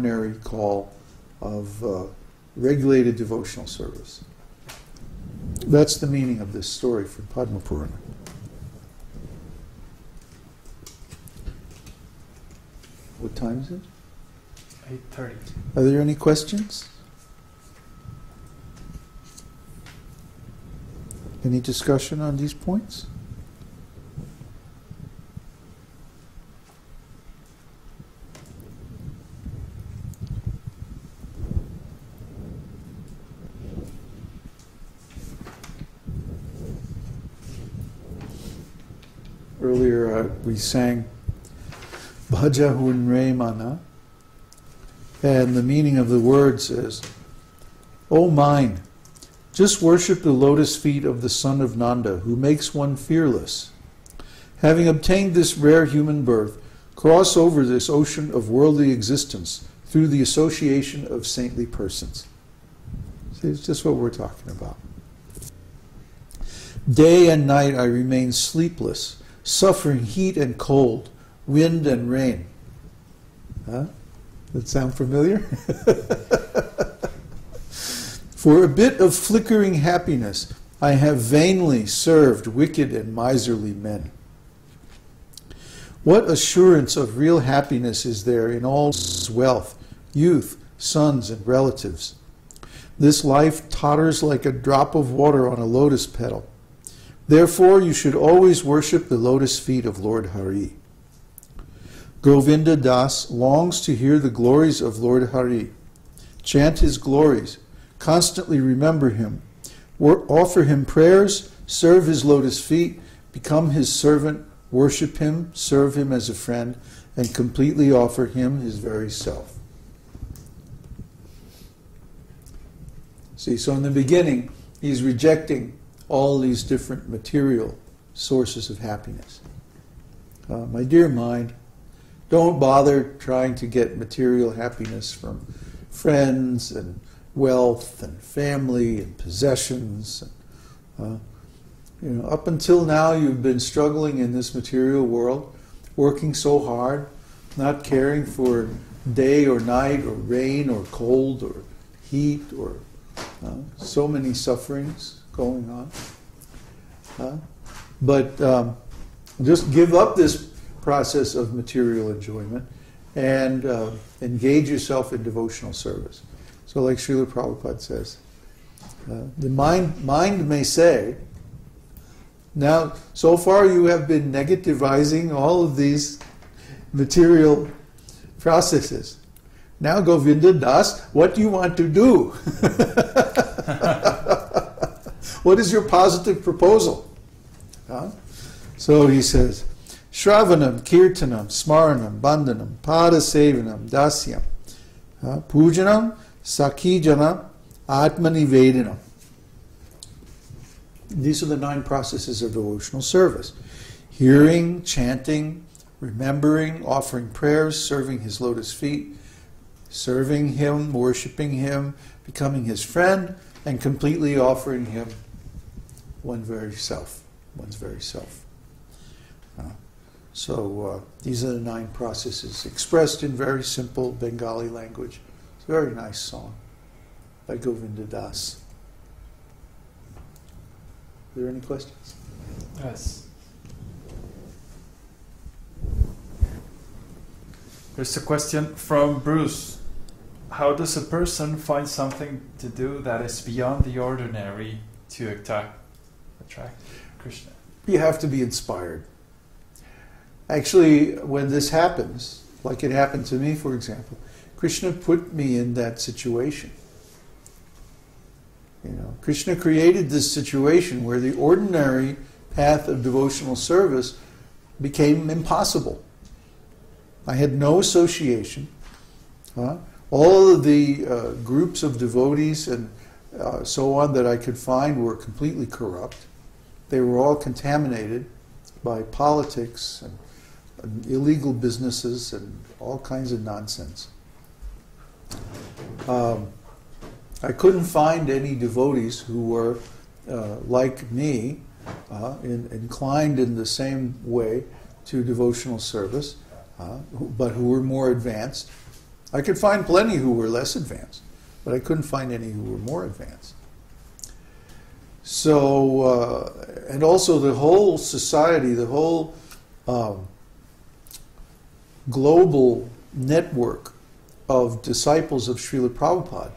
ordinary call of regulated devotional service. That's the meaning of this story from Padma Purana. What time is it? 8:30. Are there any questions? Any discussion on these points? Earlier we sang Bhaja Hunre Mana, and the meaning of the words is, O mind, just worship the lotus feet of the son of Nanda, who makes one fearless. Having obtained this rare human birth, cross over this ocean of worldly existence through the association of saintly persons. See, it's just what we're talking about. Day and night I remain sleepless, suffering heat and cold, wind and rain. Huh? That sound familiar? For a bit of flickering happiness, I have vainly served wicked and miserly men. What assurance of real happiness is there in all wealth, youth, sons, and relatives? This life totters like a drop of water on a lotus petal. Therefore, you should always worship the lotus feet of Lord Hari. Govinda Das longs to hear the glories of Lord Hari. Chant his glories, constantly remember him, offer him prayers, serve his lotus feet, become his servant, worship him, serve him as a friend, and completely offer him his very self. See, so in the beginning, he's rejecting all these different material sources of happiness. My dear mind, don't bother trying to get material happiness from friends and wealth and family and possessions. Up until now you've been struggling in this material world, working so hard, not caring for day or night or rain or cold or heat or so many sufferings going on. But just give up this process of material enjoyment and engage yourself in devotional service. So like Śrīla Prabhupāda says, the mind may say, now so far you have been negativizing all of these material processes. Now Govinda Das, what do you want to do? What is your positive proposal? So he says, Shravanam, Kirtanam, Smaranam, Bandhanam, Padasevanam, Dasyam, Pujanam, Sakijana, Atmanivedanam. These are the 9 processes of devotional service. Hearing, chanting, remembering, offering prayers, serving his lotus feet, serving him, worshiping him, becoming his friend, and completely offering him one's very self. So these are the 9 processes expressed in very simple Bengali language. It's a very nice song by Govinda Das. Are there any questions? Yes. There's a question from Bruce. How does a person find something to do that is beyond the ordinary to attract Krishna? You have to be inspired. Actually, when this happens, like it happened to me, for example, Krishna put me in that situation. Krishna created this situation where the ordinary path of devotional service became impossible. I had no association. All of the groups of devotees and so on that I could find were completely corrupt. They were all contaminated by politics and illegal businesses and all kinds of nonsense. I couldn't find any devotees who were like me, inclined in the same way to devotional service, but who were more advanced. I could find plenty who were less advanced, but I couldn't find any who were more advanced. So, and also the whole society, the whole global network of disciples of Śrīla Prabhupāda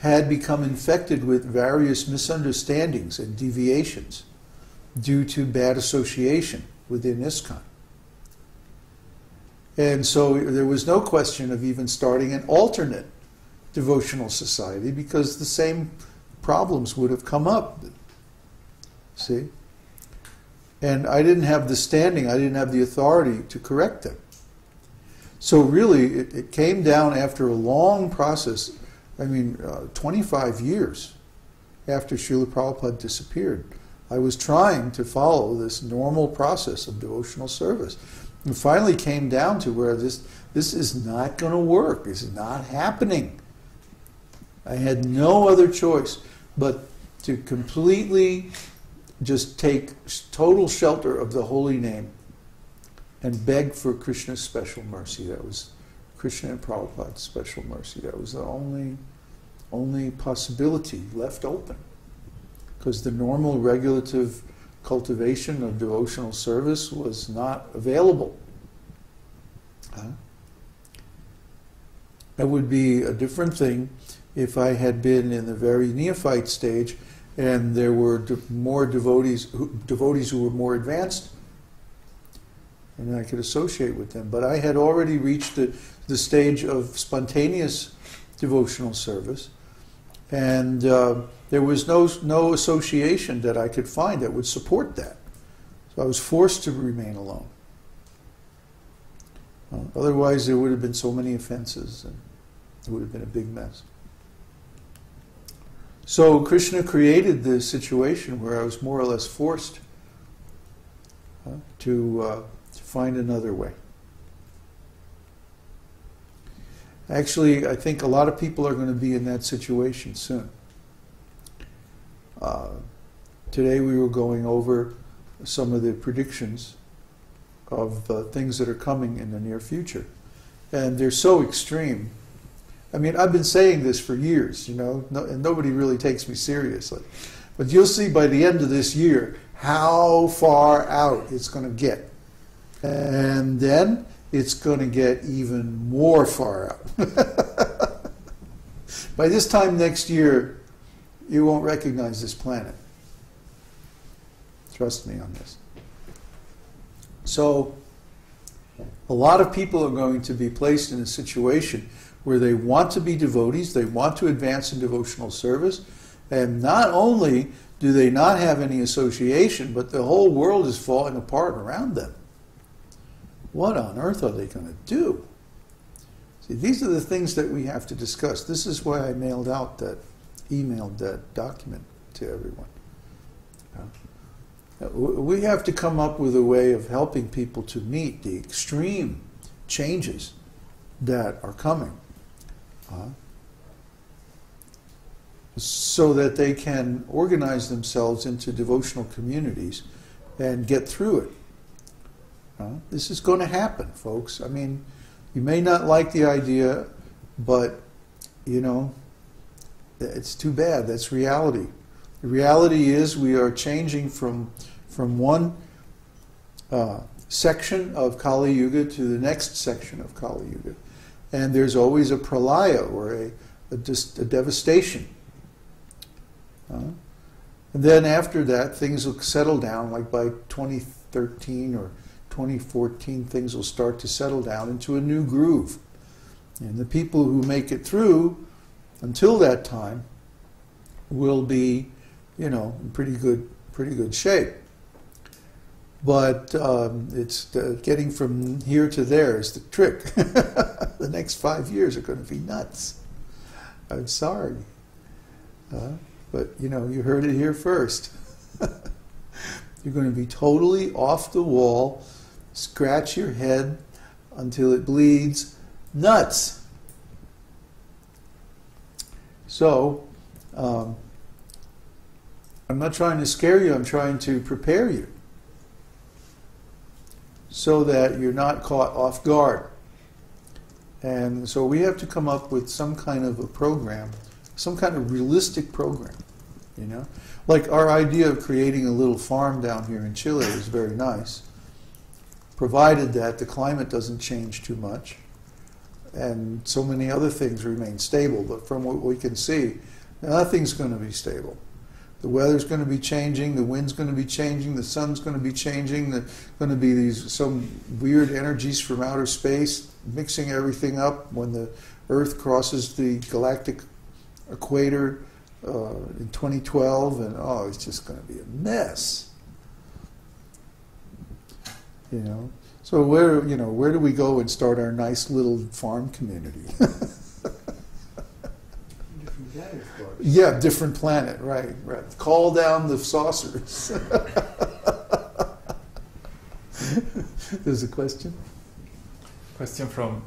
had become infected with various misunderstandings and deviations due to bad association within ISKCON. And so there was no question of even starting an alternate devotional society because the same problems would have come up. See? And I didn't have the standing, I didn't have the authority to correct them. So really, it came down after a long process, 25 years after Śrīla Prabhupada disappeared. I was trying to follow this normal process of devotional service. And finally came down to where this is not going to work. This is not happening. I had no other choice but to completely just take total shelter of the holy name and beg for Krishna's special mercy. That was Krishna and Prabhupada's special mercy. That was the only possibility left open. Because the normal regulative cultivation of devotional service was not available. That would be a different thing if I had been in the very neophyte stage and there were more devotees who were more advanced, and I could associate with them. But I had already reached the stage of spontaneous devotional service, and there was no association that I could find that would support that. So I was forced to remain alone. Otherwise, there would have been so many offenses, and it would have been a big mess. So Krishna created this situation where I was more or less forced to find another way. Actually, I think a lot of people are going to be in that situation soon. Today we were going over some of the predictions of things that are coming in the near future. And they're so extreme. I've been saying this for years, and nobody really takes me seriously. But you'll see by the end of this year how far out it's going to get. And then it's going to get even more far out. By this time next year, you won't recognize this planet. Trust me on this. So, a lot of people are going to be placed in a situation where they want to be devotees, they want to advance in devotional service, and not only do they not have any association, but the whole world is falling apart around them. What on earth are they going to do? See, these are the things that we have to discuss. This is why I emailed that document to everyone. We have to come up with a way of helping people to meet the extreme changes that are coming, so that they can organize themselves into devotional communities and get through it. This is going to happen, folks. You may not like the idea, but, it's too bad. That's reality. The reality is we are changing from one section of Kali Yuga to the next section of Kali Yuga. And there's always a pralaya, or a devastation. And then after that, things will settle down, like by 2013 or 2014, things will start to settle down into a new groove. And the people who make it through until that time will be, in pretty good shape. But it's getting from here to there is the trick. The next 5 years are going to be nuts. I'm sorry. But, you heard it here first. You're going to be totally off the wall, scratch your head until it bleeds, nuts. So, I'm not trying to scare you, I'm trying to prepare you so that you're not caught off guard. And so we have to come up with some kind of a program, some kind of realistic program, you know? Like our idea of creating a little farm down here in Chile is very nice, provided that the climate doesn't change too much and so many other things remain stable. But from what we can see, nothing's going to be stable. The weather's going to be changing, the wind's going to be changing, the sun's going to be changing, there's going to be some weird energies from outer space mixing everything up when the Earth crosses the galactic equator in 2012, and it's just going to be a mess. You know, so where do we go and start our nice little farm community? Yeah, different planet, right. Call down the saucers. There's a question? Question from